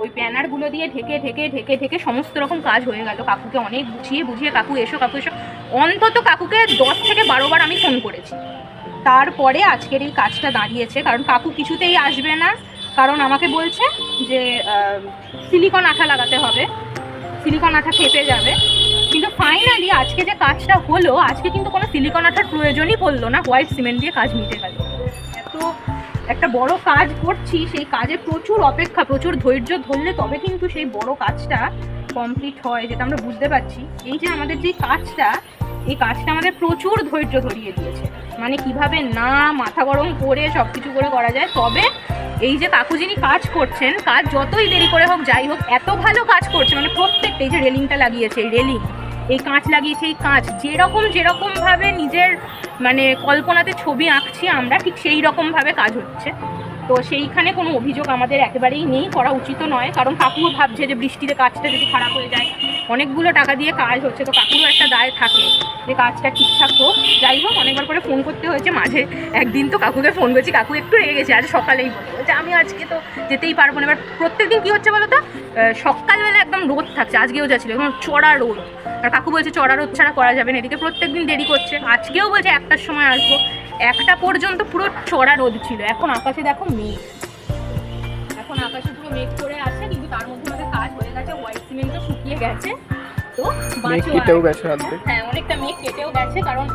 ওই ব্যানারগুলো দিয়ে ঢেকে ঢেকে ঢেকে ঢেকে সমস্ত রকম কাজ হয়ে গেল। কাকুকে অনেক বুঝিয়ে কাকু এসো কাকু এসো, অন্তত কাকুকে 10 থেকে 12 বার আমি ফোন করেছি। তারপরে আজকের এই কাজটা দাঁড়িয়েছে, কারণ কাকু কিছুতেই আসবে না, কারণ আমাকে বলছে যে সিলিকন আঠা লাগাতে হবে, সিলিকন আঠা খেপে যাবে। কিন্তু ফাইনালি আজকে যে কাজটা হলো, আজকে কিন্তু কোনো সিলিকন আঠার প্রয়োজনই পড়লো না, হোয়াইট সিমেন্ট দিয়ে কাজ মিটে গেল। এত একটা বড় কাজ করছি, সেই কাজে প্রচুর অপেক্ষা, প্রচুর ধৈর্য ধরলে তবে কিন্তু সেই বড় কাজটা কমপ্লিট হয়, যেটা আমরা বুঝতে পারছি। এই যে আমাদের যে কাজটা, এই কাজটা আমাদের প্রচুর ধৈর্য ধরিয়ে দিয়েছে, মানে কিভাবে না মাথা গরম করে সব কিছু করে করা যায়। তবে এই যে কাকু যিনি কাজ করছেন, কাজ যতই দেরি করে হোক যাই হোক এত ভালো কাজ করছে, মানে প্রত্যেকটা এই যে রেলিংটা লাগিয়েছে, এই রেলিং, এই কাঁচ লাগিয়েছে, এই কাঁচ যেরকমভাবে নিজের মানে কল্পনাতে ছবি আঁকছি আমরা, ঠিক সেই রকমভাবে কাজ হচ্ছে। তো সেইখানে কোনো অভিযোগ আমাদের একেবারেই নেই, করা উচিত নয়, কারণ কাকুও ভাবছে যে বৃষ্টিতে কাজটা যদি খারাপ হয়ে যায়, অনেকগুলো টাকা দিয়ে কাজ হচ্ছে, তো কাকুরও একটা দায় থাকে যে কাজটা ঠিকঠাক হোক। যাই হোক, অনেকবার করে ফোন করতে হয়েছে, মাঝে একদিন তো কাকুকে ফোন করেছি, কাকু একটু রেগে গেছে, আজ সকালেই বলছে আমি আজকে তো যেতেই পারবো না। এবার প্রত্যেকদিন কী হচ্ছে বলো তো, সকালবেলা একদম রোদ থাকছে, আজকেও যাচ্ছিল একদম চড়া রোদ, আর কাকু বলছে চড়া রোদ ছাড়া করা যাবে না, এদিকে প্রত্যেকদিন দেরি করছে। আজকেও বলছে 1টার সময় আসবো, 1টা পর্যন্ত পুরো চড়া রোদ ছিল। এখন আকাশে দেখো মেঘ, এখন আকাশে পুরো মেঘ করে আছে, কিন্তু তার মধ্যে আমাদের কাজ হয়ে গেছে, হোয়াইট সিমেন্টটা শুকিয়ে গেছে, তো হ্যাঁ অনেকটা মেঘ কেটেও গেছে। কারণ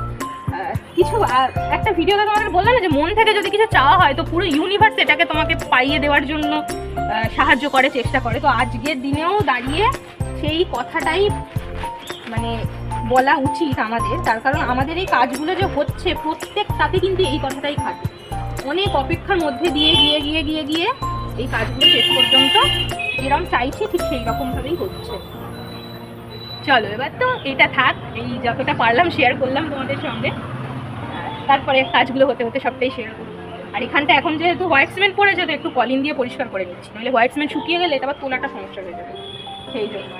কিছু একটা ভিডিওতে তোমাদের বললাম না যে মন থেকে যদি কিছু চাওয়া হয় তো পুরো ইউনিভার্স এটাকে তোমাকে পাইয়ে দেওয়ার জন্য সাহায্য করে, চেষ্টা করে। তো আজকের দিনেও দাঁড়িয়ে সেই কথাটাই মানে বলা উচিত আমাদের, তার কারণ আমাদের এই কাজগুলো যে হচ্ছে প্রত্যেকটাতে কিন্তু এই কথাটাই খাটে, অনেক অপেক্ষার মধ্যে দিয়ে গিয়ে এই কাজগুলো শেষ পর্যন্ত যেরকম চাইছি ঠিক সেই রকমভাবেই হচ্ছে। চলো এবার তো এটা থাক, এই যতটা পারলাম শেয়ার করলাম তোমাদের সঙ্গে, তারপরে কাজগুলো হতে হতে সবটাই শেয়ার করবো। আর এখানটা এখন যেহেতু হোয়াইট সিমেন্ট পড়েছে, তো একটু কলিন দিয়ে পরিষ্কার করে নিচ্ছি, নাহলে হোয়াইট সিমেন্ট শুকিয়ে গেলে এটা আবার তোলাটা সমস্যা হয়ে যাবে, সেই জন্য।